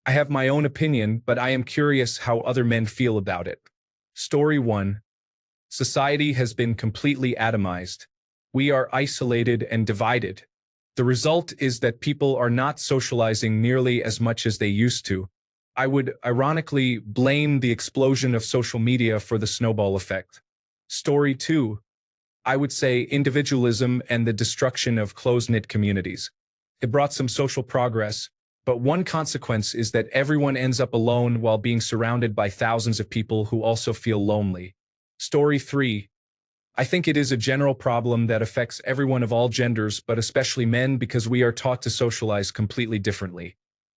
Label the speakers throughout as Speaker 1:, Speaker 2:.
Speaker 1: I have my own opinion, but I am curious how other men feel about it. Story 1. Society has been completely atomized. We are isolated and divided. The result is that people are not socializing nearly as much as they used to. I would ironically blame the explosion of social media for the snowball effect. Story 2. I would say individualism and the destruction of close-knit communities. It brought some social progress, but one consequence is that everyone ends up alone while being surrounded by thousands of people who also feel lonely. Story 3. I think it is a general problem that affects everyone of all genders, but especially men, because we are taught to socialize completely differently.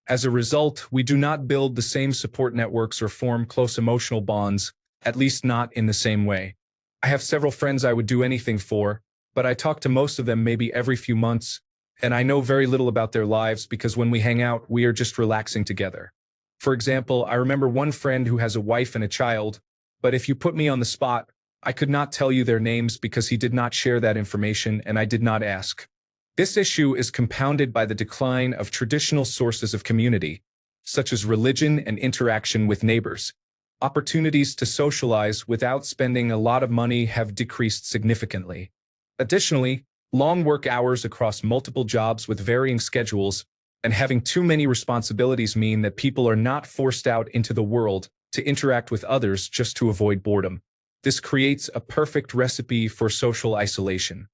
Speaker 1: As a result, we do not build the same support networks or form close emotional bonds, at least not in the same way. I have several friends I would do anything for, but I talk to most of them maybe every few months, and I know very little about their lives because when we hang out, we are just relaxing together. For example, I remember one friend who has a wife and a child, but if you put me on the spot, I could not tell you their names because he did not share that information and I did not ask. This issue is compounded by the decline of traditional sources of community, such as religion and interaction with neighbors. Opportunities to socialize without spending a lot of money have decreased significantly. Additionally, long work hours across multiple jobs with varying schedules and having too many responsibilities mean that people are not forced out into the world to interact with others just to avoid boredom. This creates a perfect recipe for social isolation.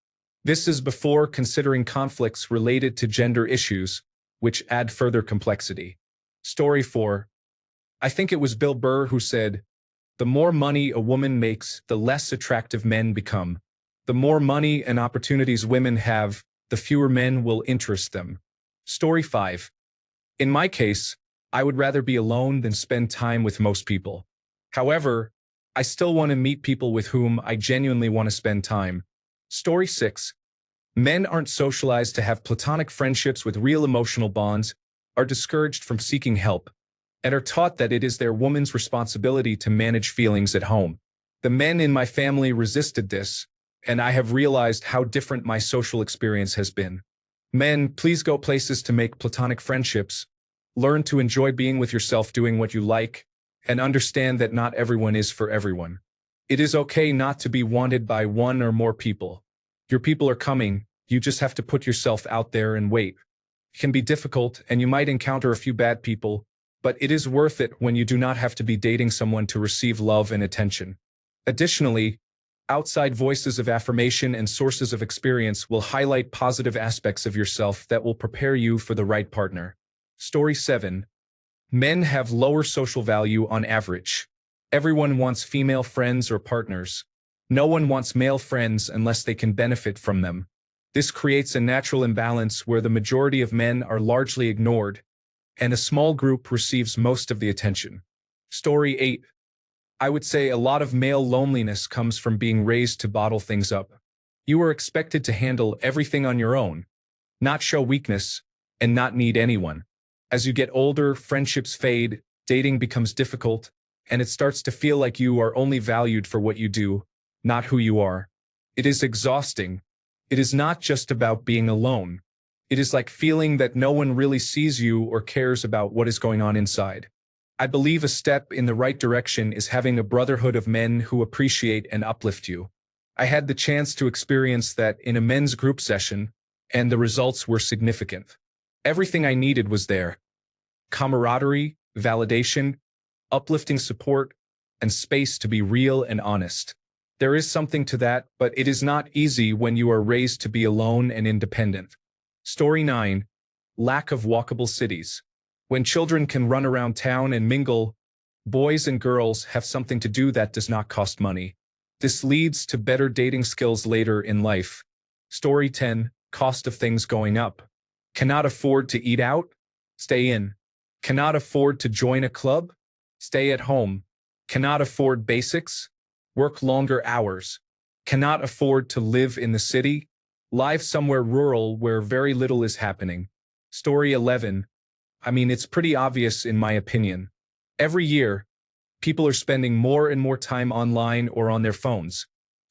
Speaker 1: This is before considering conflicts related to gender issues, which add further complexity. Story 4. I think it was Bill Burr who said, "The more money a woman makes, the less attractive men become. The more money and opportunities women have, the fewer men will interest them." Story 5. In my case, I would rather be alone than spend time with most people. However, I still want to meet people with whom I genuinely want to spend time. Story 6. Men aren't socialized to have platonic friendships with real emotional bonds, are discouraged from seeking help, and are taught that it is their woman's responsibility to manage feelings at home. The men in my family resisted this, and I have realized how different my social experience has been. Men, please go places to make platonic friendships. Learn to enjoy being with yourself doing what you like, and understand that not everyone is for everyone. It is okay not to be wanted by one or more people. Your people are coming, you just have to put yourself out there and wait. It can be difficult, and you might encounter a few bad people, but it is worth it when you do not have to be dating someone to receive love and attention. Additionally, outside voices of affirmation and sources of experience will highlight positive aspects of yourself that will prepare you for the right partner. Story 7. Men have lower social value on average. Everyone wants female friends or partners. No one wants male friends unless they can benefit from them. This creates a natural imbalance where the majority of men are largely ignored, and a small group receives most of the attention. Story 8. I would say a lot of male loneliness comes from being raised to bottle things up. You are expected to handle everything on your own, not show weakness, and not need anyone. As you get older, friendships fade, dating becomes difficult, and it starts to feel like you are only valued for what you do, not who you are. It is exhausting. It is not just about being alone. It is like feeling that no one really sees you or cares about what is going on inside. I believe a step in the right direction is having a brotherhood of men who appreciate and uplift you. I had the chance to experience that in a men's group session, and the results were significant. Everything I needed was there. Camaraderie, validation, uplifting support, and space to be real and honest. There is something to that, but it is not easy when you are raised to be alone and independent. Story 9. Lack of walkable cities. When children can run around town and mingle, boys and girls have something to do that does not cost money. This leads to better dating skills later in life. Story 10. Cost of things going up. Cannot afford to eat out? Stay in. Cannot afford to join a club? Stay at home. Cannot afford basics? Work longer hours. Cannot afford to live in the city? Live somewhere rural where very little is happening. Story 11. It's pretty obvious in my opinion. Every year, people are spending more and more time online or on their phones.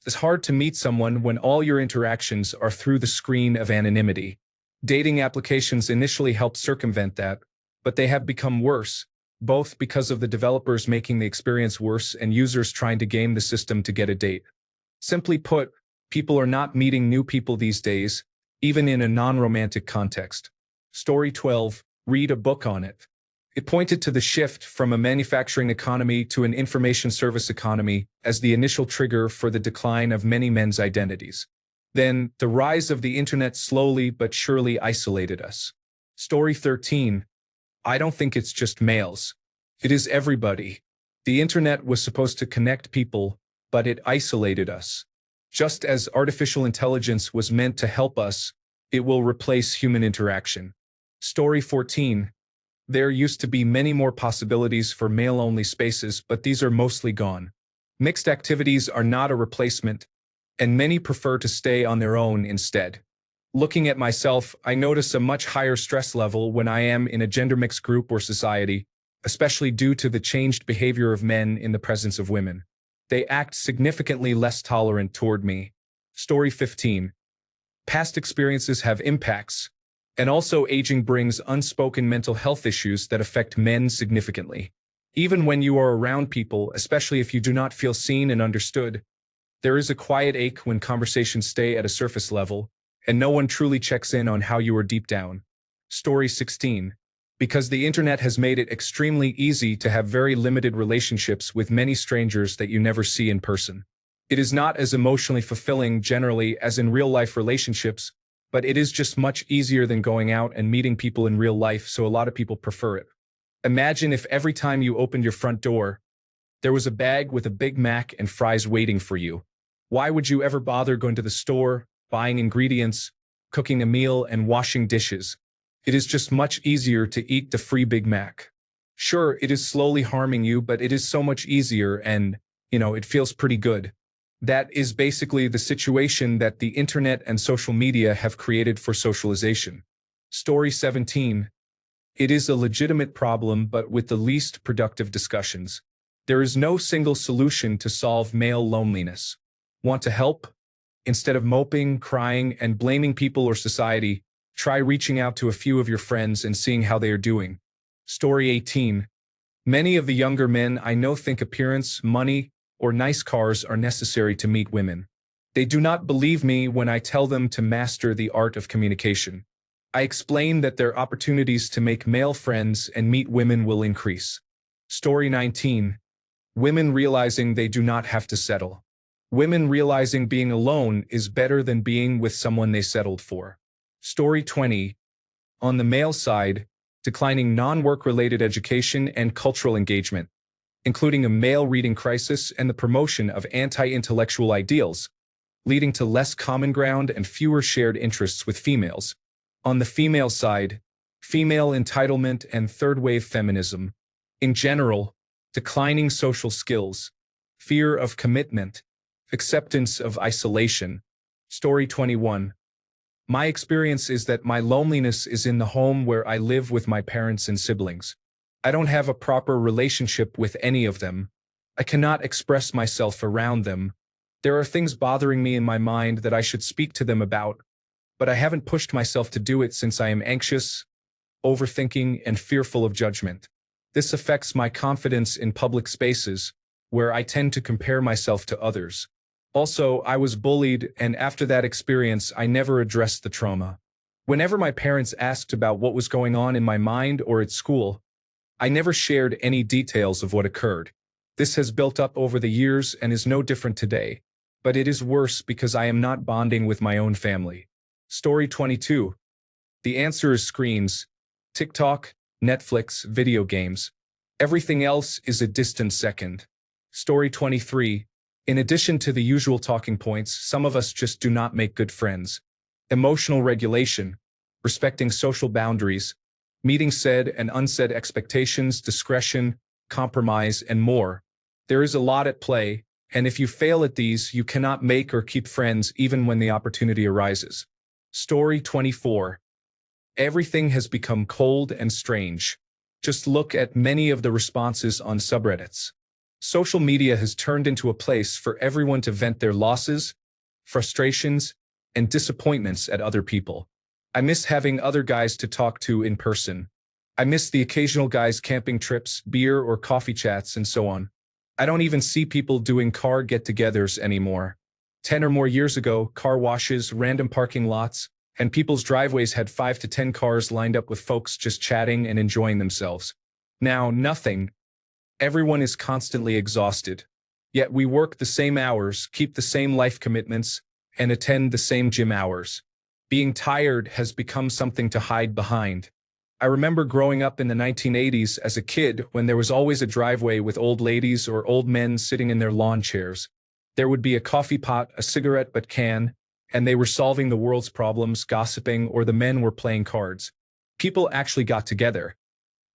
Speaker 1: It's hard to meet someone when all your interactions are through the screen of anonymity. Dating applications initially help circumvent that, but they have become worse, both because of the developers making the experience worse and users trying to game the system to get a date. Simply put, people are not meeting new people these days, even in a non-romantic context. Story 12, read a book on it. It pointed to the shift from a manufacturing economy to an information service economy as the initial trigger for the decline of many men's identities. Then, the rise of the internet slowly but surely isolated us. Story 13, I don't think it's just males. It is everybody. The internet was supposed to connect people, but it isolated us. Just as artificial intelligence was meant to help us, it will replace human interaction. Story 14, there used to be many more possibilities for male-only spaces, but these are mostly gone. Mixed activities are not a replacement, and many prefer to stay on their own instead. Looking at myself, I notice a much higher stress level when I am in a gender-mixed group or society, especially due to the changed behavior of men in the presence of women. They act significantly less tolerant toward me. Story 15. Past experiences have impacts, and also aging brings unspoken mental health issues that affect men significantly. Even when you are around people, especially if you do not feel seen and understood, there is a quiet ache when conversations stay at a surface level, and no one truly checks in on how you are deep down. Story 16. Because the internet has made it extremely easy to have very limited relationships with many strangers that you never see in person. It is not as emotionally fulfilling generally as in real-life relationships, but it is just much easier than going out and meeting people in real life, so a lot of people prefer it. Imagine if every time you opened your front door, there was a bag with a Big Mac and fries waiting for you. Why would you ever bother going to the store, buying ingredients, cooking a meal, and washing dishes? It is just much easier to eat the free Big Mac. Sure, it is slowly harming you, but it is so much easier and, it feels pretty good. That is basically the situation that the internet and social media have created for socialization. Story 17. It is a legitimate problem, but with the least productive discussions. There is no single solution to solve male loneliness. Want to help? Instead of moping, crying, and blaming people or society, try reaching out to a few of your friends and seeing how they are doing. Story 18. Many of the younger men I know think appearance, money, or nice cars are necessary to meet women. They do not believe me when I tell them to master the art of communication. I explain that their opportunities to make male friends and meet women will increase. Story 19. Women realizing they do not have to settle. Women realizing being alone is better than being with someone they settled for. Story 20. On the male side, declining non-work-related education and cultural engagement, including a male reading crisis and the promotion of anti-intellectual ideals, leading to less common ground and fewer shared interests with females. On the female side, female entitlement and third-wave feminism. In general, declining social skills, fear of commitment, acceptance of isolation. Story 21. My experience is that my loneliness is in the home where I live with my parents and siblings. I don't have a proper relationship with any of them. I cannot express myself around them. There are things bothering me in my mind that I should speak to them about, but I haven't pushed myself to do it since I am anxious, overthinking, and fearful of judgment. This affects my confidence in public spaces, where I tend to compare myself to others. Also, I was bullied, and after that experience, I never addressed the trauma. Whenever my parents asked about what was going on in my mind or at school, I never shared any details of what occurred. This has built up over the years and is no different today, but it is worse because I am not bonding with my own family. Story 22. The answer is screens, TikTok, Netflix, video games. Everything else is a distant second. Story 23. In addition to the usual talking points, some of us just do not make good friends. Emotional regulation, respecting social boundaries, meeting said and unsaid expectations, discretion, compromise, and more. There is a lot at play, and if you fail at these, you cannot make or keep friends even when the opportunity arises. Story 24. Everything has become cold and strange. Just look at many of the responses on subreddits. Social media has turned into a place for everyone to vent their losses, frustrations, and disappointments at other people. I miss having other guys to talk to in person. I miss the occasional guys camping trips, beer or coffee chats, and so on. I don't even see people doing car get-togethers anymore. 10 or more years ago, car washes, random parking lots, and people's driveways had 5 to 10 cars lined up with folks just chatting and enjoying themselves. Now, nothing. Everyone is constantly exhausted. Yet we work the same hours, keep the same life commitments, and attend the same gym hours. Being tired has become something to hide behind. I remember growing up in the 1980s as a kid when there was always a driveway with old ladies or old men sitting in their lawn chairs. There would be a coffee pot, a cigarette butt can, and they were solving the world's problems, gossiping, or the men were playing cards. People actually got together.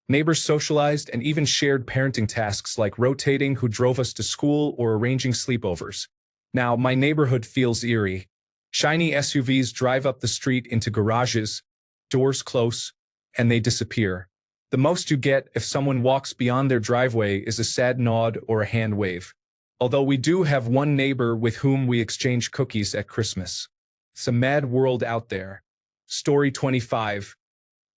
Speaker 1: Neighbors socialized and even shared parenting tasks like rotating who drove us to school or arranging sleepovers. Now, my neighborhood feels eerie. Shiny SUVs drive up the street into garages, doors close, and they disappear. The most you get if someone walks beyond their driveway is a sad nod or a hand wave. Although we do have one neighbor with whom we exchange cookies at Christmas. It's a mad world out there. Story 25.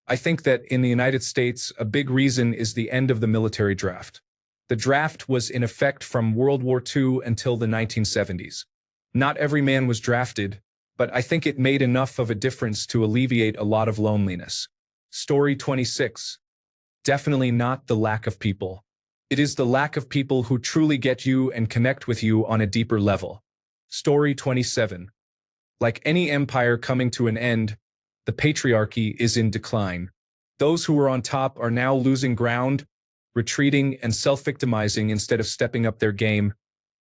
Speaker 1: I think that in the United States, a big reason is the end of the military draft. The draft was in effect from World War II until the 1970s. Not every man was drafted, but I think it made enough of a difference to alleviate a lot of loneliness. Story 26. Definitely not the lack of people. It is the lack of people who truly get you and connect with you on a deeper level. Story 27. Like any empire coming to an end, the patriarchy is in decline. Those who were on top are now losing ground, retreating and self-victimizing instead of stepping up their game,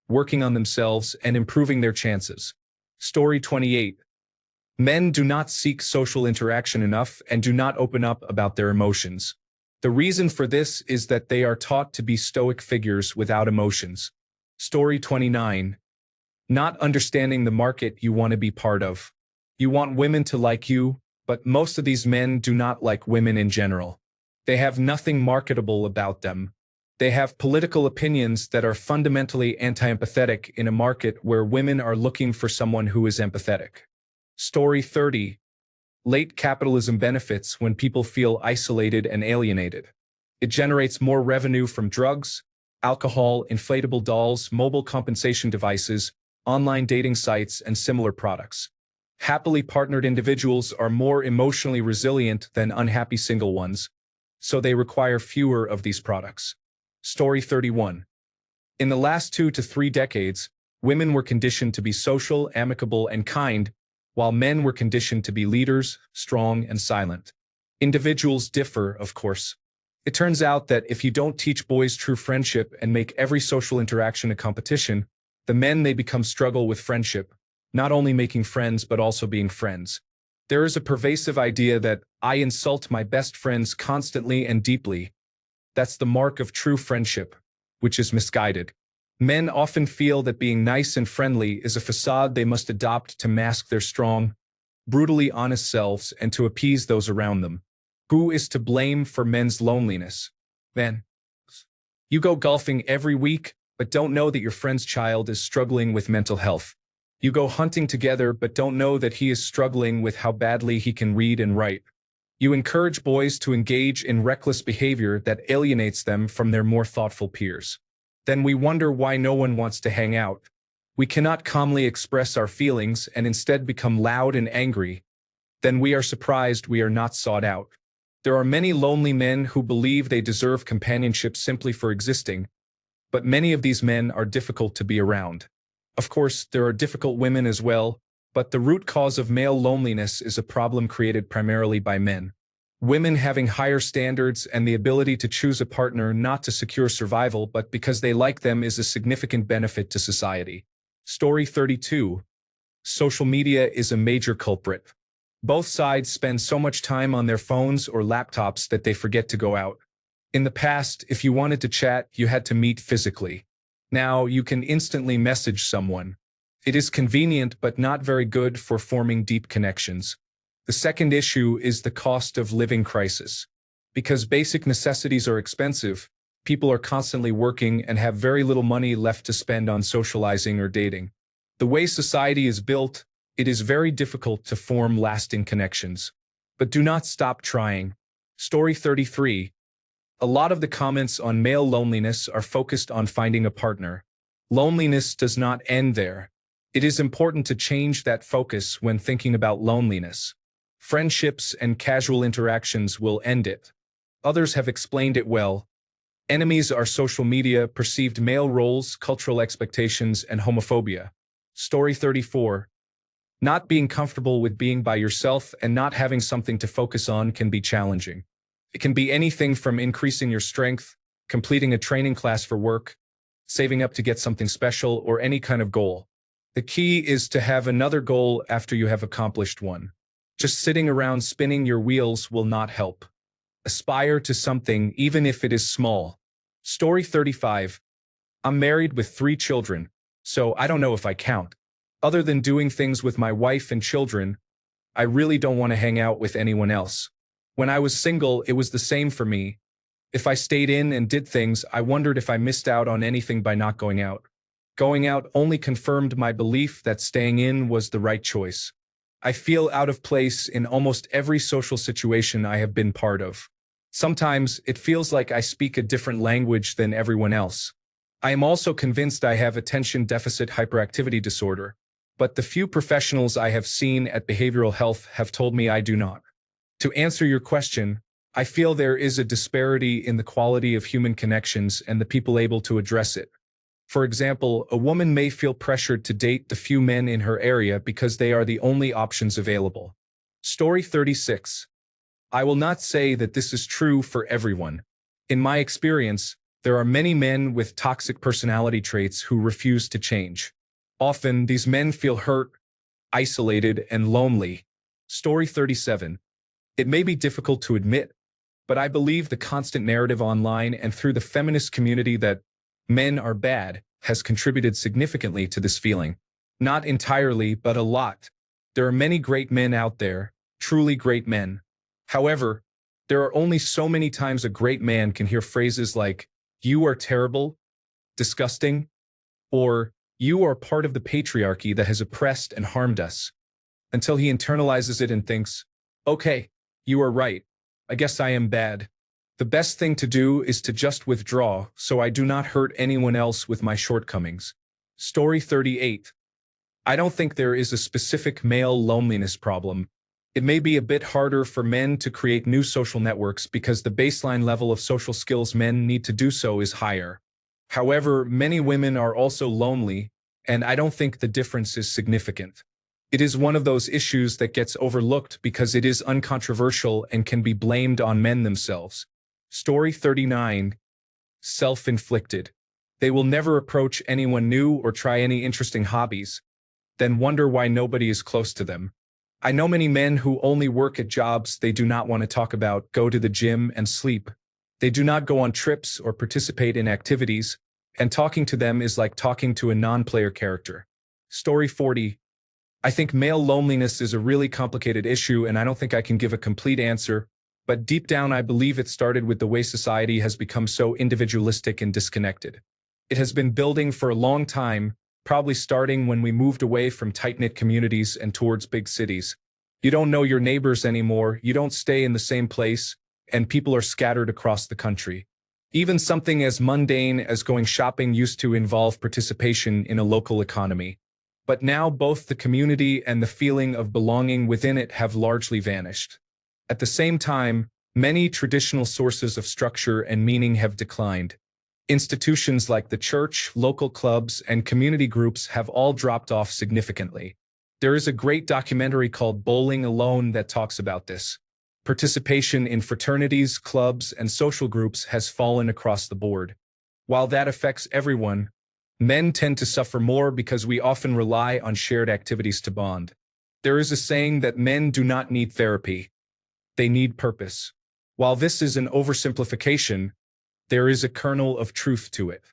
Speaker 1: working on themselves and improving their chances. Story 28. Men do not seek social interaction enough and do not open up about their emotions. The reason for this is that they are taught to be stoic figures without emotions. Story 29. Not understanding the market you want to be part of. You want women to like you, but most of these men do not like women in general. They have nothing marketable about them. They have political opinions that are fundamentally anti-empathetic in a market where women are looking for someone who is empathetic. Story 30. Late capitalism benefits when people feel isolated and alienated. It generates more revenue from drugs, alcohol, inflatable dolls, mobile compensation devices, online dating sites, and similar products. Happily partnered individuals are more emotionally resilient than unhappy single ones, so they require fewer of these products. Story 31. In the last 2 to 3 decades, women were conditioned to be social, amicable, and kind, while men were conditioned to be leaders, strong, and silent. Individuals differ, of course. It turns out that if you don't teach boys true friendship and make every social interaction a competition, the men they become struggle with friendship, not only making friends but also being friends. There is a pervasive idea that I insult my best friends constantly and deeply. That's the mark of true friendship, which is misguided. Men often feel that being nice and friendly is a facade they must adopt to mask their strong, brutally honest selves and to appease those around them. Who is to blame for men's loneliness? Men. You go golfing every week, but don't know that your friend's child is struggling with mental health. You go hunting together, but don't know that he is struggling with how badly he can read and write. You encourage boys to engage in reckless behavior that alienates them from their more thoughtful peers. Then we wonder why no one wants to hang out. We cannot calmly express our feelings and instead become loud and angry. Then we are surprised we are not sought out. There are many lonely men who believe they deserve companionship simply for existing, but many of these men are difficult to be around. Of course, there are difficult women as well, but the root cause of male loneliness is a problem created primarily by men. Women having higher standards and the ability to choose a partner not to secure survival but because they like them is a significant benefit to society. Story 32. Social media is a major culprit. Both sides spend so much time on their phones or laptops that they forget to go out. In the past, if you wanted to chat, you had to meet physically. Now you can instantly message someone. It is convenient but not very good for forming deep connections. The second issue is the cost of living crisis. Because basic necessities are expensive, people are constantly working and have very little money left to spend on socializing or dating. The way society is built, it is very difficult to form lasting connections. But do not stop trying. Story 33. A lot of the comments on male loneliness are focused on finding a partner. Loneliness does not end there. It is important to change that focus when thinking about loneliness. Friendships and casual interactions will end it. Others have explained it well. Enemies are social media, perceived male roles, cultural expectations, and homophobia. Story 34. Not being comfortable with being by yourself and not having something to focus on can be challenging. It can be anything from increasing your strength, completing a training class for work, saving up to get something special, or any kind of goal. The key is to have another goal after you have accomplished one. Just sitting around spinning your wheels will not help. Aspire to something, even if it is small. Story 35. I'm married with 3 children, so I don't know if I count. Other than doing things with my wife and children, I really don't want to hang out with anyone else. When I was single, it was the same for me. If I stayed in and did things, I wondered if I missed out on anything by not going out. Going out only confirmed my belief that staying in was the right choice. I feel out of place in almost every social situation I have been part of. Sometimes it feels like I speak a different language than everyone else. I am also convinced I have attention deficit hyperactivity disorder, but the few professionals I have seen at behavioral health have told me I do not. To answer your question, I feel there is a disparity in the quality of human connections and the people able to address it. For example, a woman may feel pressured to date the few men in her area because they are the only options available. Story 36. I will not say that this is true for everyone. In my experience, there are many men with toxic personality traits who refuse to change. Often, these men feel hurt, isolated, and lonely. Story 37. It may be difficult to admit, but I believe the constant narrative online and through the feminist community that men are bad has contributed significantly to this feeling. Not entirely, but a lot. There are many great men out there, truly great men. However, there are only so many times a great man can hear phrases like, "You are terrible," "disgusting," or "You are part of the patriarchy that has oppressed and harmed us," until he internalizes it and thinks, "Okay, you are right. I guess I am bad." The best thing to do is to just withdraw so I do not hurt anyone else with my shortcomings. Story 38. I don't think there is a specific male loneliness problem. It may be a bit harder for men to create new social networks because the baseline level of social skills men need to do so is higher. However, many women are also lonely, and I don't think the difference is significant. It is one of those issues that gets overlooked because it is uncontroversial and can be blamed on men themselves. Story 39. Self-inflicted. They will never approach anyone new or try any interesting hobbies, then wonder why nobody is close to them. I know many men who only work at jobs they do not want to talk about, go to the gym, and sleep. They do not go on trips or participate in activities, and talking to them is like talking to a non-player character. Story 40. I think male loneliness is a really complicated issue, and I don't think I can give a complete answer, but deep down I believe it started with the way society has become so individualistic and disconnected. It has been building for a long time, probably starting when we moved away from tight-knit communities and towards big cities. You don't know your neighbors anymore, you don't stay in the same place, and people are scattered across the country. Even something as mundane as going shopping used to involve participation in a local economy. But now both the community and the feeling of belonging within it have largely vanished. At the same time, many traditional sources of structure and meaning have declined. Institutions like the church, local clubs, and community groups have all dropped off significantly. There is a great documentary called Bowling Alone that talks about this. Participation in fraternities, clubs, and social groups has fallen across the board. While that affects everyone, men tend to suffer more because we often rely on shared activities to bond. There is a saying that men do not need therapy. They need purpose. While this is an oversimplification, there is a kernel of truth to it.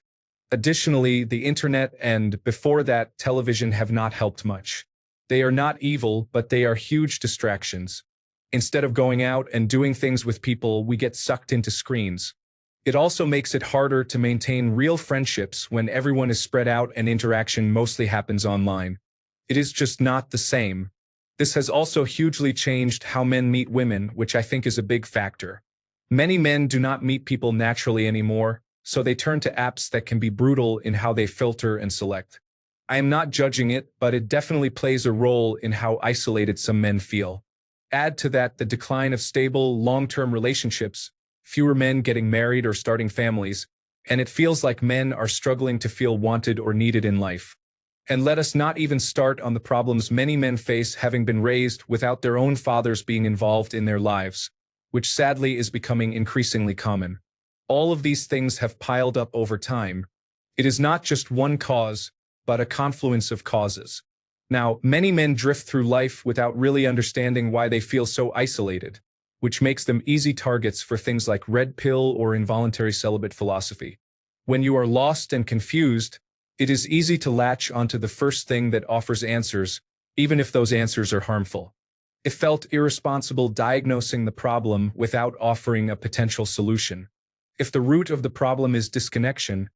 Speaker 1: Additionally, the internet and, before that, television have not helped much. They are not evil, but they are huge distractions. Instead of going out and doing things with people, we get sucked into screens. It also makes it harder to maintain real friendships when everyone is spread out and interaction mostly happens online. It is just not the same. This has also hugely changed how men meet women, which I think is a big factor. Many men do not meet people naturally anymore, so they turn to apps that can be brutal in how they filter and select. I am not judging it, but it definitely plays a role in how isolated some men feel. Add to that the decline of stable, long-term relationships, fewer men getting married or starting families, and it feels like men are struggling to feel wanted or needed in life. And let us not even start on the problems many men face having been raised without their own fathers being involved in their lives, which sadly is becoming increasingly common. All of these things have piled up over time. It is not just one cause, but a confluence of causes. Now, many men drift through life without really understanding why they feel so isolated, which makes them easy targets for things like red pill or involuntary celibate philosophy. When you are lost and confused, it is easy to latch onto the first thing that offers answers, even if those answers are harmful. It felt irresponsible diagnosing the problem without offering a potential solution. If the root of the problem is disconnection,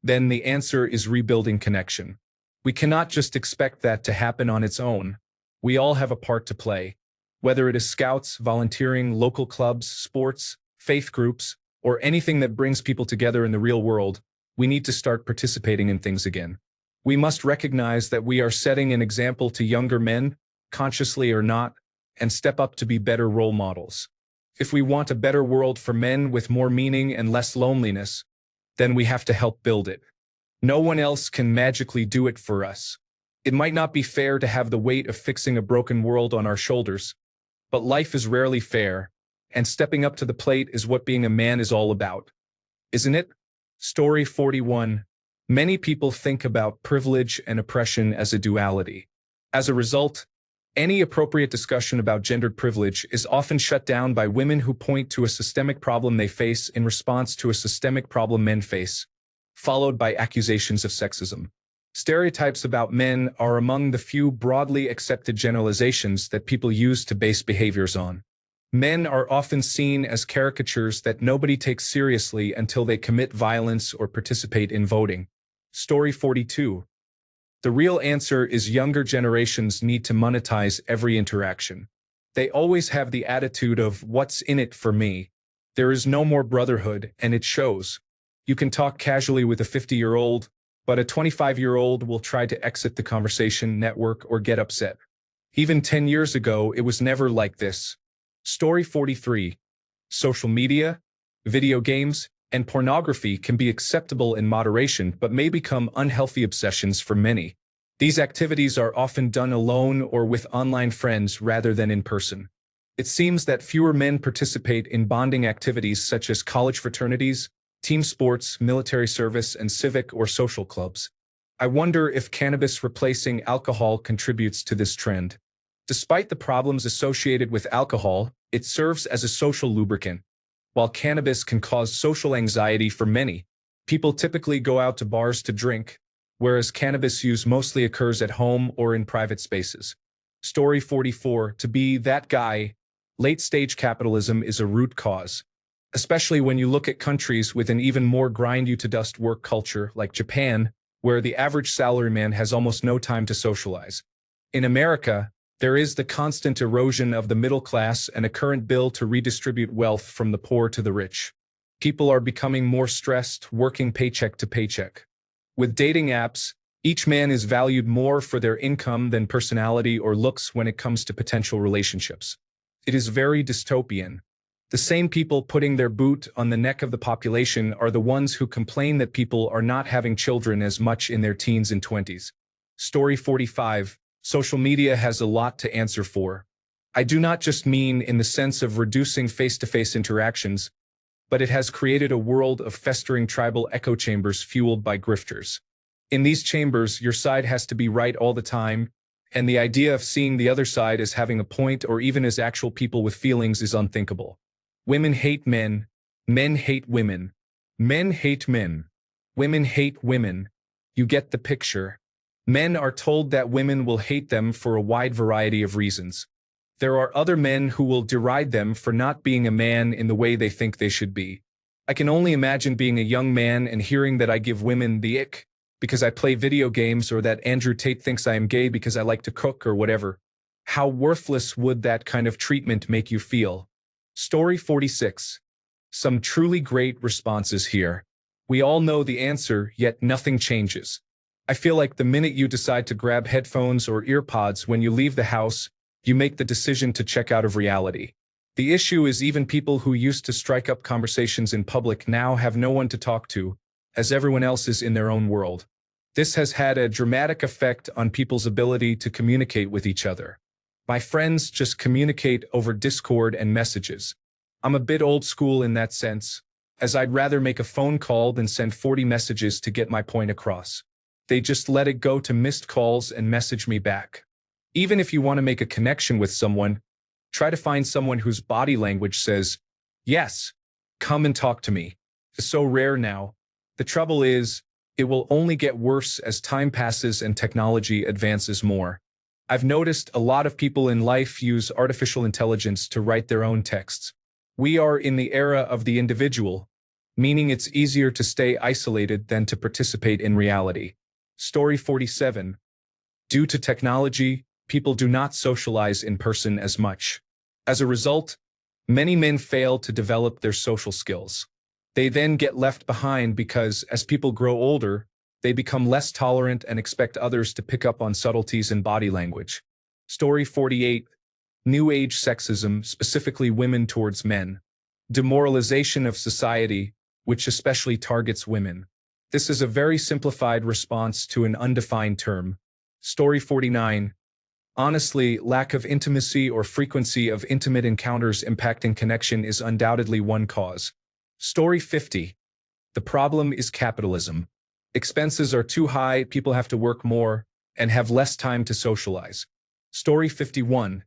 Speaker 1: then the answer is rebuilding connection. We cannot just expect that to happen on its own. We all have a part to play. Whether it is scouts, volunteering, local clubs, sports, faith groups, or anything that brings people together in the real world, we need to start participating in things again. We must recognize that we are setting an example to younger men, consciously or not, and step up to be better role models. If we want a better world for men with more meaning and less loneliness, then we have to help build it. No one else can magically do it for us. It might not be fair to have the weight of fixing a broken world on our shoulders, but life is rarely fair, and stepping up to the plate is what being a man is all about. Isn't it? Story 41. Many people think about privilege and oppression as a duality. As a result, any appropriate discussion about gendered privilege is often shut down by women who point to a systemic problem they face in response to a systemic problem men face, followed by accusations of sexism. Stereotypes about men are among the few broadly accepted generalizations that people use to base behaviors on. Men are often seen as caricatures that nobody takes seriously until they commit violence or participate in voting. Story 42. The real answer is younger generations need to monetize every interaction. They always have the attitude of, "What's in it for me?" There is no more brotherhood, and it shows. You can talk casually with a 50-year-old, but a 25-year-old will try to exit the conversation, network, or get upset. Even 10 years ago, it was never like this. Story 43. Social media, video games, and pornography can be acceptable in moderation but may become unhealthy obsessions for many. These activities are often done alone or with online friends rather than in person. It seems that fewer men participate in bonding activities such as college fraternities, team sports, military service, and civic or social clubs. I wonder if cannabis replacing alcohol contributes to this trend. Despite the problems associated with alcohol, it serves as a social lubricant. While cannabis can cause social anxiety for many, people typically go out to bars to drink, whereas cannabis use mostly occurs at home or in private spaces. Story 44. To be that guy, late-stage capitalism is a root cause, especially when you look at countries with an even more grind-you-to-dust work culture like Japan, where the average salaryman has almost no time to socialize. In America, there is the constant erosion of the middle class and a current bill to redistribute wealth from the poor to the rich. People are becoming more stressed, working paycheck to paycheck. With dating apps, each man is valued more for their income than personality or looks when it comes to potential relationships. It is very dystopian. The same people putting their boot on the neck of the population are the ones who complain that people are not having children as much in their teens and 20s. Story 45. Social media has a lot to answer for. I do not just mean in the sense of reducing face-to-face interactions, but it has created a world of festering tribal echo chambers fueled by grifters. In these chambers, your side has to be right all the time, and the idea of seeing the other side as having a point or even as actual people with feelings is unthinkable. Women hate men, men hate women, men hate men, women hate women. You get the picture. Men are told that women will hate them for a wide variety of reasons. There are other men who will deride them for not being a man in the way they think they should be. I can only imagine being a young man and hearing that I give women the ick because I play video games, or that Andrew Tate thinks I am gay because I like to cook or whatever. How worthless would that kind of treatment make you feel? Story 46. Some truly great responses here. We all know the answer, yet nothing changes. I feel like the minute you decide to grab headphones or earpods when you leave the house, you make the decision to check out of reality. The issue is even people who used to strike up conversations in public now have no one to talk to, as everyone else is in their own world. This has had a dramatic effect on people's ability to communicate with each other. My friends just communicate over Discord and messages. I'm a bit old school in that sense, as I'd rather make a phone call than send 40 messages to get my point across. They just let it go to missed calls and message me back. Even if you want to make a connection with someone, try to find someone whose body language says, "Yes, come and talk to me." It's so rare now. The trouble is, it will only get worse as time passes and technology advances more. I've noticed a lot of people in life use artificial intelligence to write their own texts. We are in the era of the individual, meaning it's easier to stay isolated than to participate in reality. Story 47. Due to technology, people do not socialize in person as much. As a result, many men fail to develop their social skills. They then get left behind because, as people grow older, they become less tolerant and expect others to pick up on subtleties in body language. Story 48. New Age sexism, specifically women towards men. Demoralization of society, which especially targets women. This is a very simplified response to an undefined term. Story 49. Honestly, lack of intimacy or frequency of intimate encounters impacting connection is undoubtedly one cause. Story 50. The problem is capitalism. Expenses are too high, people have to work more, and have less time to socialize. Story 51.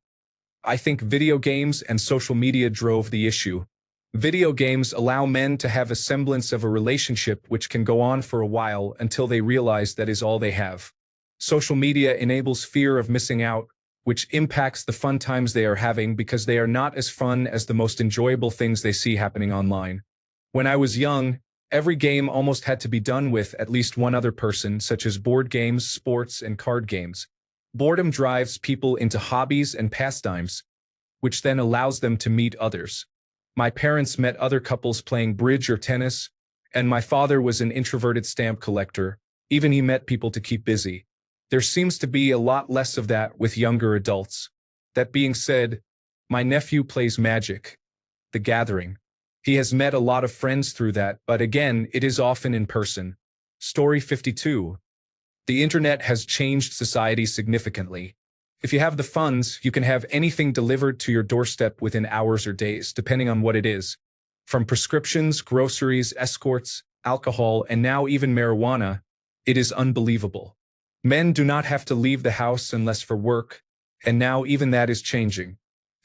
Speaker 1: I think video games and social media drove the issue. Video games allow men to have a semblance of a relationship which can go on for a while until they realize that is all they have. Social media enables fear of missing out, which impacts the fun times they are having because they are not as fun as the most enjoyable things they see happening online. When I was young, every game almost had to be done with at least one other person, such as board games, sports, and card games. Boredom drives people into hobbies and pastimes, which then allows them to meet others. My parents met other couples playing bridge or tennis, and my father was an introverted stamp collector. Even he met people to keep busy. There seems to be a lot less of that with younger adults. That being said, my nephew plays Magic: The Gathering. He has met a lot of friends through that, but again, it is often in person. Story 52. The internet has changed society significantly. If you have the funds, you can have anything delivered to your doorstep within hours or days, depending on what it is. From prescriptions, groceries, escorts, alcohol, and now even marijuana, it is unbelievable. Men do not have to leave the house unless for work, and now even that is changing.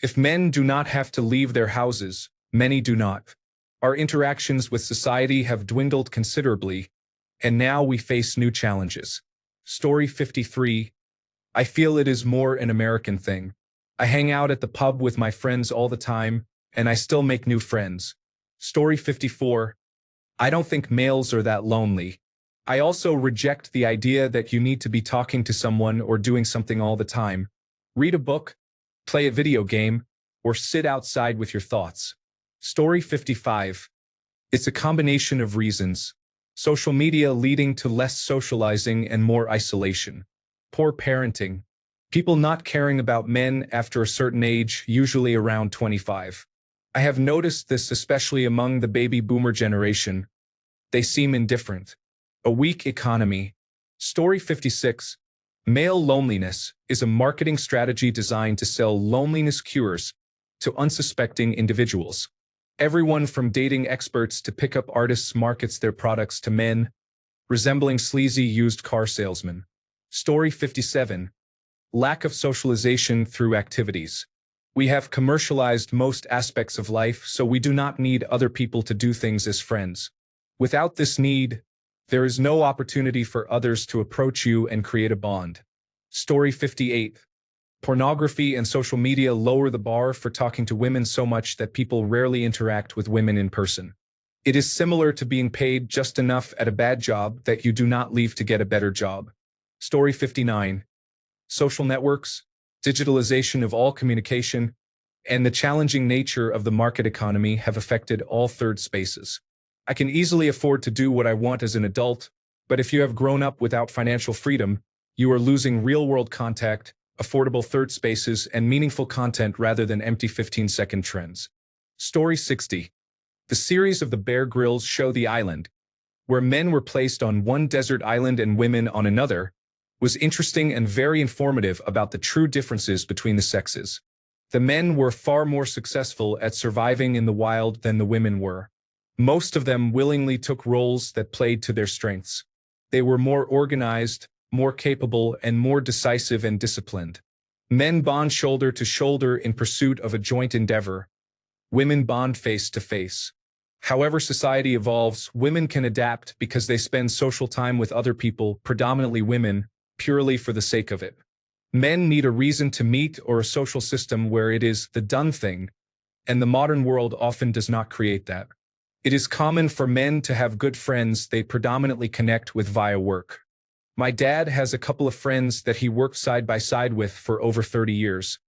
Speaker 1: If men do not have to leave their houses, many do not. Our interactions with society have dwindled considerably, and now we face new challenges. Story 53. I feel it is more an American thing. I hang out at the pub with my friends all the time, and I still make new friends. Story 54. I don't think males are that lonely. I also reject the idea that you need to be talking to someone or doing something all the time. Read a book, play a video game, or sit outside with your thoughts. Story 55. It's a combination of reasons. Social media leading to less socializing and more isolation. Poor parenting. People not caring about men after a certain age, usually around 25. I have noticed this especially among the baby boomer generation. They seem indifferent. A weak economy. Story 56. Male loneliness is a marketing strategy designed to sell loneliness cures to unsuspecting individuals. Everyone from dating experts to pickup artists markets their products to men, resembling sleazy used car salesmen. Story 57. Lack of socialization through activities. We have commercialized most aspects of life, so we do not need other people to do things as friends. Without this need, there is no opportunity for others to approach you and create a bond. Story 58. Pornography and social media lower the bar for talking to women so much that people rarely interact with women in person. It is similar to being paid just enough at a bad job that you do not leave to get a better job. Story 59. Social networks, digitalization of all communication, and the challenging nature of the market economy have affected all third spaces. I can easily afford to do what I want as an adult, but if you have grown up without financial freedom, you are losing real-world contact, affordable third spaces, and meaningful content rather than empty 15-second trends. Story 60. The series of the Bear Grylls show The Island, where men were placed on one desert island and women on another, was interesting and very informative about the true differences between the sexes. The men were far more successful at surviving in the wild than the women were. Most of them willingly took roles that played to their strengths. They were more organized, more capable, and more decisive and disciplined. Men bond shoulder to shoulder in pursuit of a joint endeavor. Women bond face to face. However society evolves, women can adapt because they spend social time with other people, predominantly women, purely for the sake of it. Men need a reason to meet or a social system where it is the done thing, and the modern world often does not create that. It is common for men to have good friends they predominantly connect with via work. My dad has a couple of friends that he worked side by side with for over 30 years.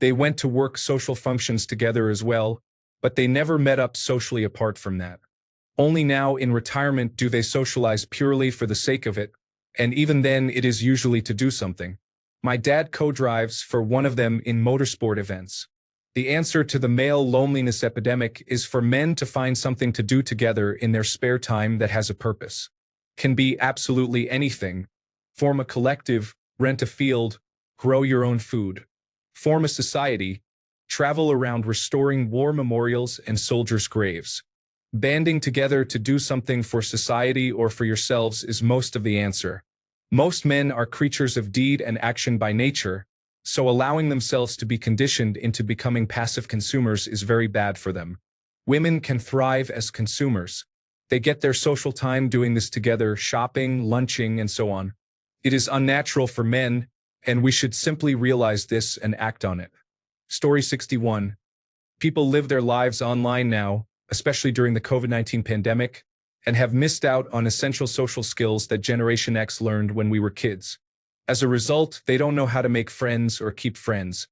Speaker 1: They went to work social functions together as well, but they never met up socially apart from that. Only now in retirement do they socialize purely for the sake of it, and even then it is usually to do something. My dad co-drives for one of them in motorsport events. The answer to the male loneliness epidemic is for men to find something to do together in their spare time that has a purpose. Can be absolutely anything. Form a collective, rent a field, grow your own food. Form a society, travel around restoring war memorials and soldiers' graves. Banding together to do something for society or for yourselves is most of the answer. Most men are creatures of deed and action by nature, so allowing themselves to be conditioned into becoming passive consumers is very bad for them. Women can thrive as consumers. They get their social time doing this together, shopping, lunching, and so on. It is unnatural for men, and we should simply realize this and act on it. Story 61. People live their lives online now, especially during the COVID-19 pandemic, and have missed out on essential social skills that Generation X learned when we were kids. As a result, they don't know how to make friends or keep friends.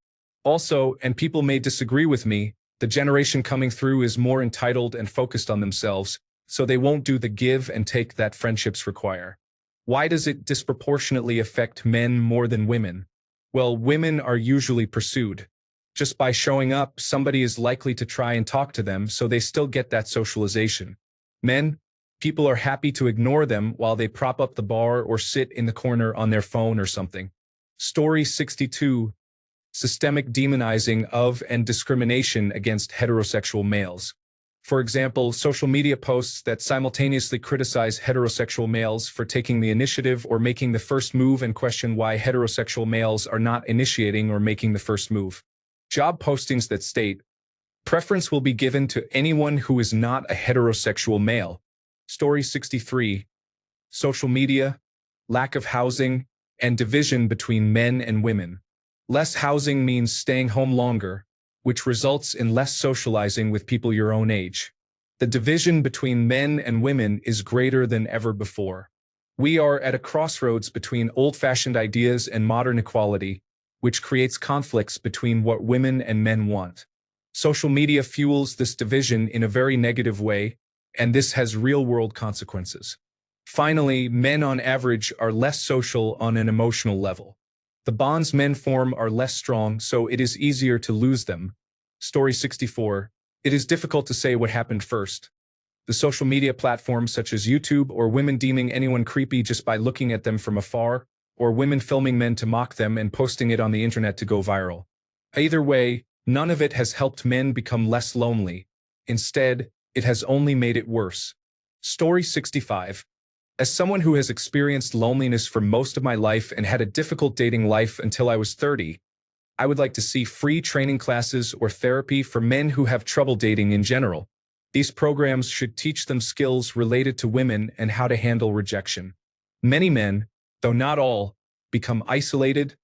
Speaker 1: Also, and people may disagree with me, the generation coming through is more entitled and focused on themselves, so they won't do the give and take that friendships require. Why does it disproportionately affect men more than women? Well, women are usually pursued. Just by showing up, somebody is likely to try and talk to them, so they still get that socialization. Men, people are happy to ignore them while they prop up the bar or sit in the corner on their phone or something. Story 62. Systemic demonizing of and discrimination against heterosexual males. For example, social media posts that simultaneously criticize heterosexual males for taking the initiative or making the first move and question why heterosexual males are not initiating or making the first move. Job postings that state, "Preference will be given to anyone who is not a heterosexual male." Story 63. Social media, lack of housing, and division between men and women. Less housing means staying home longer, which results in less socializing with people your own age. The division between men and women is greater than ever before. We are at a crossroads between old-fashioned ideas and modern equality, which creates conflicts between what women and men want. Social media fuels this division in a very negative way, and this has real-world consequences. Finally, men on average are less social on an emotional level. The bonds men form are less strong, so it is easier to lose them. Story 64. It is difficult to say what happened first. The social media platforms such as YouTube, or women deeming anyone creepy just by looking at them from afar, or women filming men to mock them and posting it on the internet to go viral. Either way, none of it has helped men become less lonely. Instead, it has only made it worse. Story 65. As someone who has experienced loneliness for most of my life and had a difficult dating life until I was 30, I would like to see free training classes or therapy for men who have trouble dating in general. These programs should teach them skills related to women and how to handle rejection. Many men, though not all, become isolated,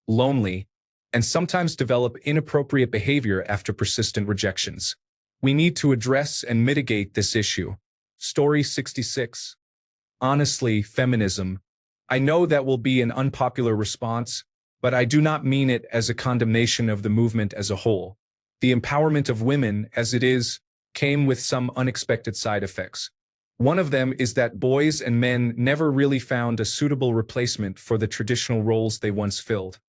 Speaker 1: lonely, and sometimes develop inappropriate behavior after persistent rejections. We need to address and mitigate this issue. Story 66. Honestly, feminism. I know that will be an unpopular response, but I do not mean it as a condemnation of the movement as a whole. The empowerment of women, as it is, came with some unexpected side effects. One of them is that boys and men never really found a suitable replacement for the traditional roles they once filled.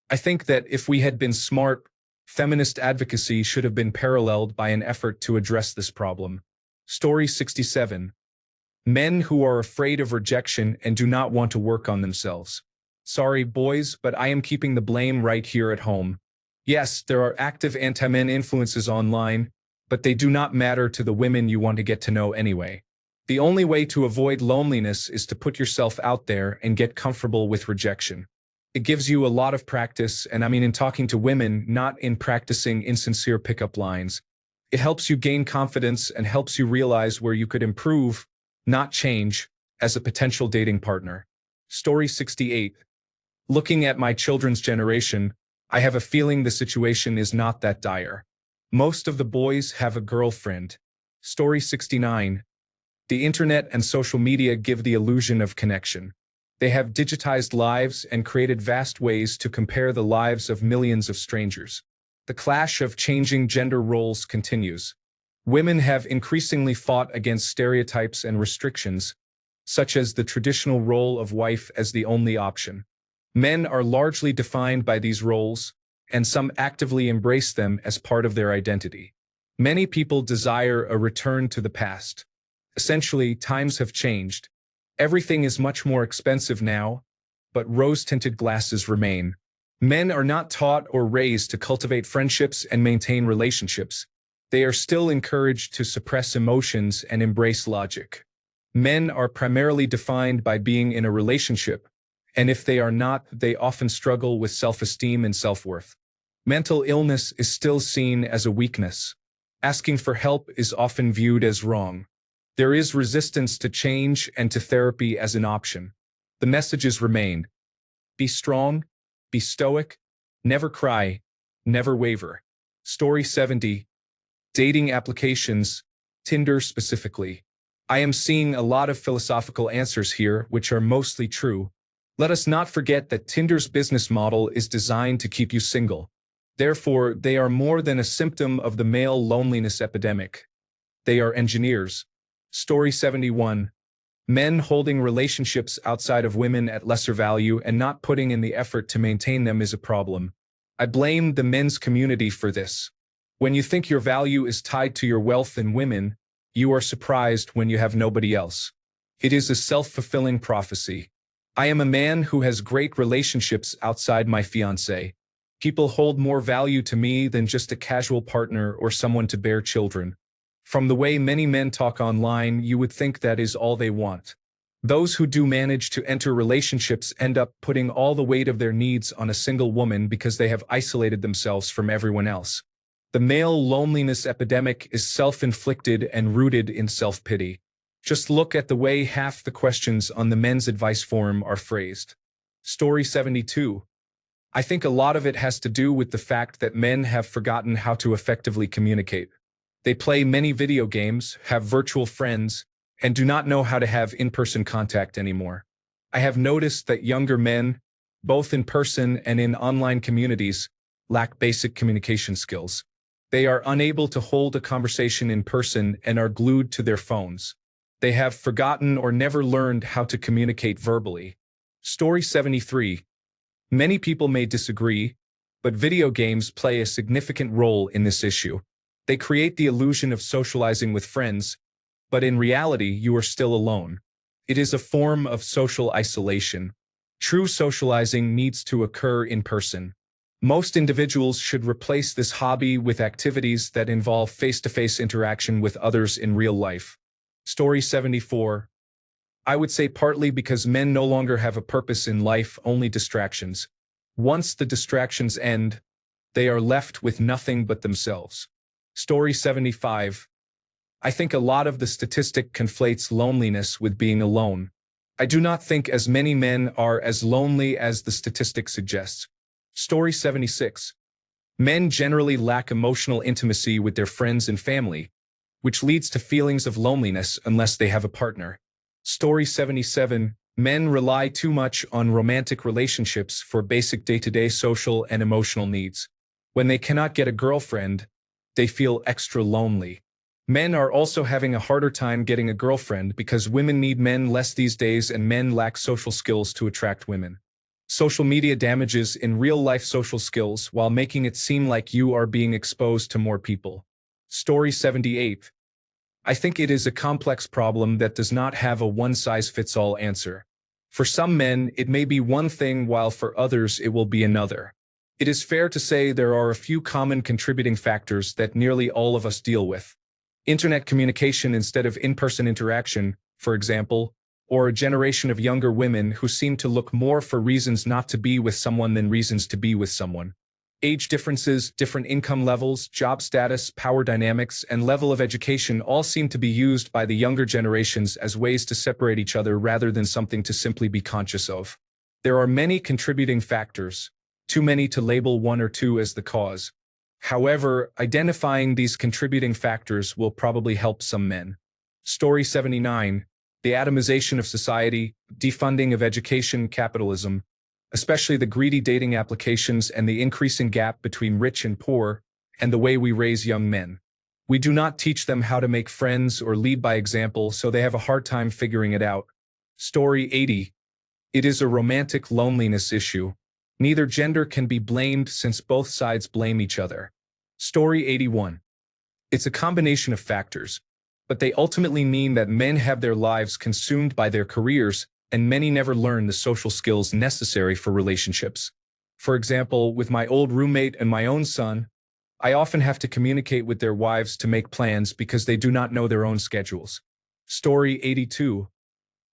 Speaker 1: I think that if we had been smart, feminist advocacy should have been paralleled by an effort to address this problem. Story 67. Men who are afraid of rejection and do not want to work on themselves. Sorry, boys, but I am keeping the blame right here at home. Yes, there are active anti-men influences online, but they do not matter to the women you want to get to know anyway. The only way to avoid loneliness is to put yourself out there and get comfortable with rejection. It gives you a lot of practice, and I mean in talking to women, not in practicing insincere pickup lines. It helps you gain confidence and helps you realize where you could improve, not change, as a potential dating partner. Story 68. Looking at my children's generation, I have a feeling the situation is not that dire. Most of the boys have a girlfriend. Story 69. The internet and social media give the illusion of connection. They have digitized lives and created vast ways to compare the lives of millions of strangers. The clash of changing gender roles continues. Women have increasingly fought against stereotypes and restrictions, such as the traditional role of wife as the only option. Men are largely defined by these roles, and some actively embrace them as part of their identity. Many people desire a return to the past. Essentially, times have changed. Everything is much more expensive now, but rose-tinted glasses remain. Men are not taught or raised to cultivate friendships and maintain relationships. They are still encouraged to suppress emotions and embrace logic. Men are primarily defined by being in a relationship, and if they are not, they often struggle with self-esteem and self-worth. Mental illness is still seen as a weakness. Asking for help is often viewed as wrong. There is resistance to change and to therapy as an option. The messages remain: be strong, be stoic, never cry, never waver. Story 70. Dating applications, Tinder specifically. I am seeing a lot of philosophical answers here, which are mostly true. Let us not forget that Tinder's business model is designed to keep you single. Therefore, they are more than a symptom of the male loneliness epidemic. They are engineers. Story 71. Men holding relationships outside of women at lesser value and not putting in the effort to maintain them is a problem. I blame the men's community for this. When you think your value is tied to your wealth and women, you are surprised when you have nobody else. It is a self-fulfilling prophecy. I am a man who has great relationships outside my fiancé. People hold more value to me than just a casual partner or someone to bear children. From the way many men talk online, you would think that is all they want. Those who do manage to enter relationships end up putting all the weight of their needs on a single woman because they have isolated themselves from everyone else. The male loneliness epidemic is self-inflicted and rooted in self-pity. Just look at the way half the questions on the men's advice forum are phrased. Story 72. I think a lot of it has to do with the fact that men have forgotten how to effectively communicate. They play many video games, have virtual friends, and do not know how to have in-person contact anymore. I have noticed that younger men, both in person and in online communities, lack basic communication skills. They are unable to hold a conversation in person and are glued to their phones. They have forgotten or never learned how to communicate verbally. Story 73. Many people may disagree, but video games play a significant role in this issue. They create the illusion of socializing with friends, but in reality, you are still alone. It is a form of social isolation. True socializing needs to occur in person. Most individuals should replace this hobby with activities that involve face-to-face interaction with others in real life. Story 74. I would say partly because men no longer have a purpose in life, only distractions. Once the distractions end, they are left with nothing but themselves. Story 75. I think a lot of the statistic conflates loneliness with being alone. I do not think as many men are as lonely as the statistic suggests. Story 76. Men generally lack emotional intimacy with their friends and family, which leads to feelings of loneliness unless they have a partner. Story 77. Men rely too much on romantic relationships for basic day-to-day social and emotional needs. When they cannot get a girlfriend, they feel extra lonely. Men are also having a harder time getting a girlfriend because women need men less these days and men lack social skills to attract women. Social media damages in real-life social skills while making it seem like you are being exposed to more people. Story 78. I think it is a complex problem that does not have a one-size-fits-all answer. For some men, it may be one thing while for others it will be another. It is fair to say there are a few common contributing factors that nearly all of us deal with. Internet communication instead of in-person interaction, for example, or a generation of younger women who seem to look more for reasons not to be with someone than reasons to be with someone. Age differences, different income levels, job status, power dynamics, and level of education all seem to be used by the younger generations as ways to separate each other rather than something to simply be conscious of. There are many contributing factors, too many to label one or two as the cause. However, identifying these contributing factors will probably help some men. Story 79. The atomization of society, defunding of education, capitalism, especially the greedy dating applications and the increasing gap between rich and poor, and the way we raise young men. We do not teach them how to make friends or lead by example, so they have a hard time figuring it out. Story 80. It is a romantic loneliness issue. Neither gender can be blamed since both sides blame each other. Story 81. It's a combination of factors, but they ultimately mean that men have their lives consumed by their careers, and many never learn the social skills necessary for relationships. For example, with my old roommate and my own son, I often have to communicate with their wives to make plans because they do not know their own schedules. Story 82.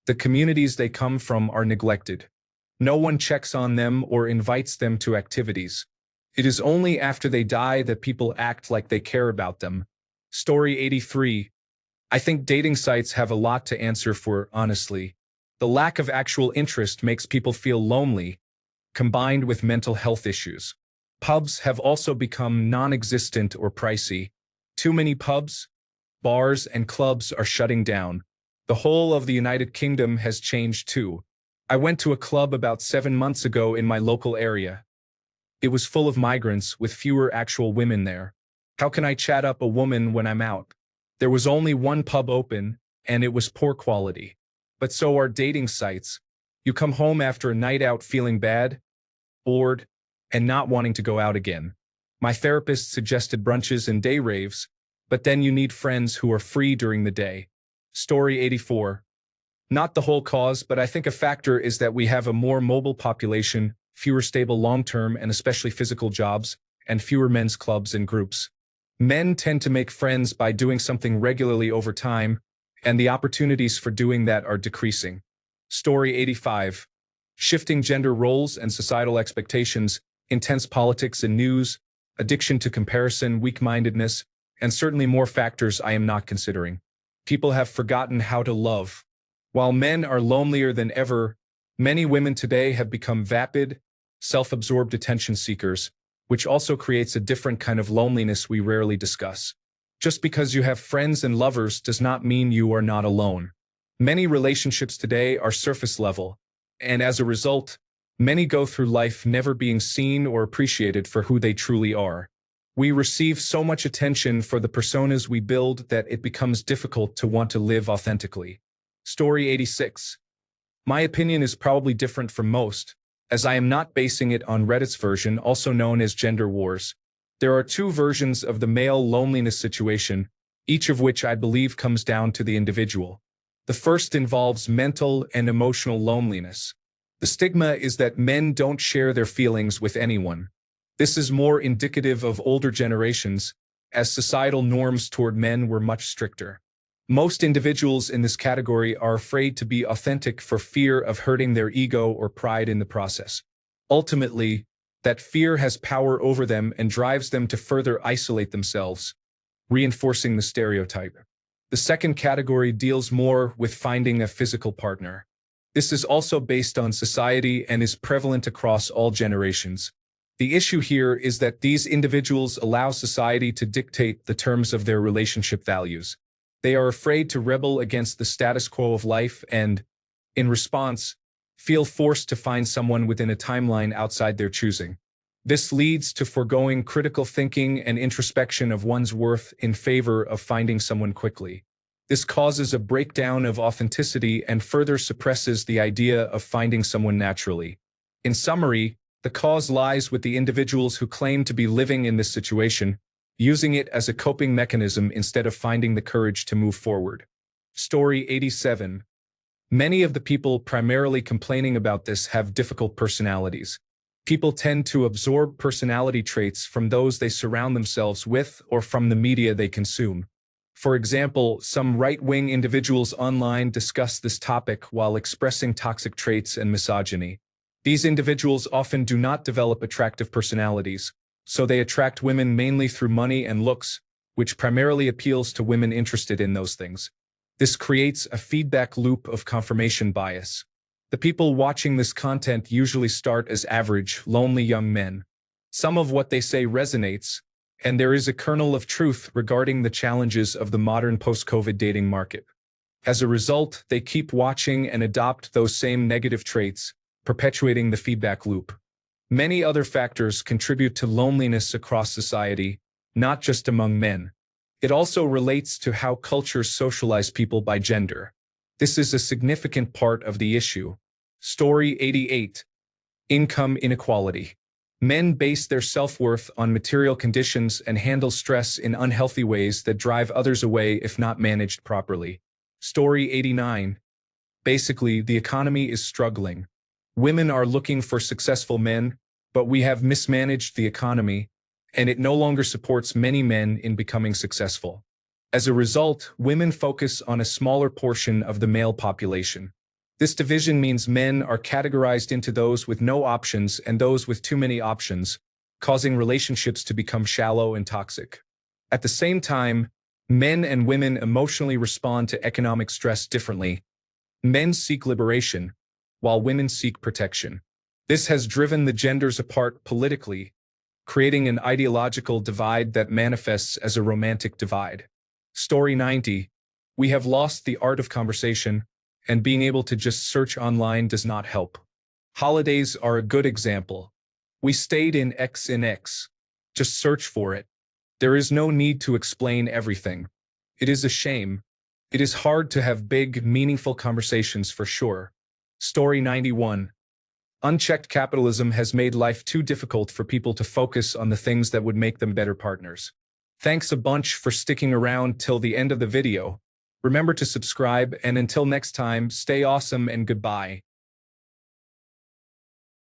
Speaker 1: The communities they come from are neglected. No one checks on them or invites them to activities. It is only after they die that people act like they care about them. Story 83. I think dating sites have a lot to answer for, honestly. The lack of actual interest makes people feel lonely, combined with mental health issues. Pubs have also become non-existent or pricey. Too many pubs, bars, and clubs are shutting down. The whole of the United Kingdom has changed too. I went to a club about 7 months ago in my local area. It was full of migrants with fewer actual women there. How can I chat up a woman when I'm out? There was only one pub open, and it was poor quality. But so are dating sites. You come home after a night out feeling bad, bored, and not wanting to go out again. My therapist suggested brunches and day raves, but then you need friends who are free during the day. Story 84. Not the whole cause, but I think a factor is that we have a more mobile population, fewer stable long-term and especially physical jobs, and fewer men's clubs and groups. Men tend to make friends by doing something regularly over time, and the opportunities for doing that are decreasing. Story 85. Shifting gender roles and societal expectations, intense politics and news, addiction to comparison, weak-mindedness, and certainly more factors I am not considering. People have forgotten how to love. While men are lonelier than ever, many women today have become vapid, self-absorbed attention seekers, which also creates a different kind of loneliness we rarely discuss. Just because you have friends and lovers does not mean you are not alone. Many relationships today are surface level, and as a result, many go through life never being seen or appreciated for who they truly are. We receive so much attention for the personas we build that it becomes difficult to want to live authentically. Story 86. My opinion is probably different from most, as I am not basing it on Reddit's version, also known as Gender Wars. There are two versions of the male loneliness situation, each of which I believe comes down to the individual. The first involves mental and emotional loneliness. The stigma is that men don't share their feelings with anyone. This is more indicative of older generations, as societal norms toward men were much stricter. Most individuals in this category are afraid to be authentic for fear of hurting their ego or pride in the process. Ultimately, that fear has power over them and drives them to further isolate themselves, reinforcing the stereotype. The second category deals more with finding a physical partner. This is also based on society and is prevalent across all generations. The issue here is that these individuals allow society to dictate the terms of their relationship values. They are afraid to rebel against the status quo of life and, in response, feel forced to find someone within a timeline outside their choosing. This leads to foregoing critical thinking and introspection of one's worth in favor of finding someone quickly. This causes a breakdown of authenticity and further suppresses the idea of finding someone naturally. In summary, the cause lies with the individuals who claim to be living in this situation, using it as a coping mechanism instead of finding the courage to move forward. Story 87. Many of the people primarily complaining about this have difficult personalities. People tend to absorb personality traits from those they surround themselves with or from the media they consume. For example, some right-wing individuals online discuss this topic while expressing toxic traits and misogyny. These individuals often do not develop attractive personalities, so they attract women mainly through money and looks, which primarily appeals to women interested in those things. This creates a feedback loop of confirmation bias. The people watching this content usually start as average, lonely young men. Some of what they say resonates, and there is a kernel of truth regarding the challenges of the modern post-COVID dating market. As a result, they keep watching and adopt those same negative traits, perpetuating the feedback loop. Many other factors contribute to loneliness across society, not just among men. It also relates to how cultures socialize people by gender. This is a significant part of the issue. Story 88. Income inequality. Men base their self-worth on material conditions and handle stress in unhealthy ways that drive others away if not managed properly. Story 89. Basically, the economy is struggling. Women are looking for successful men, but we have mismanaged the economy, and it no longer supports many men in becoming successful. As a result, women focus on a smaller portion of the male population. This division means men are categorized into those with no options and those with too many options, causing relationships to become shallow and toxic. At the same time, men and women emotionally respond to economic stress differently. Men seek liberation, while women seek protection. This has driven the genders apart politically, creating an ideological divide that manifests as a romantic divide. Story 90. We have lost the art of conversation, and being able to just search online does not help. Holidays are a good example. We stayed in X. Just search for it. There is no need to explain everything. It is a shame. It is hard to have big, meaningful conversations for sure. Story 91. Unchecked capitalism has made life too difficult for people to focus on the things that would make them better partners. Thanks a bunch for sticking around till the end of the video. Remember to subscribe, and until next time, stay awesome and goodbye.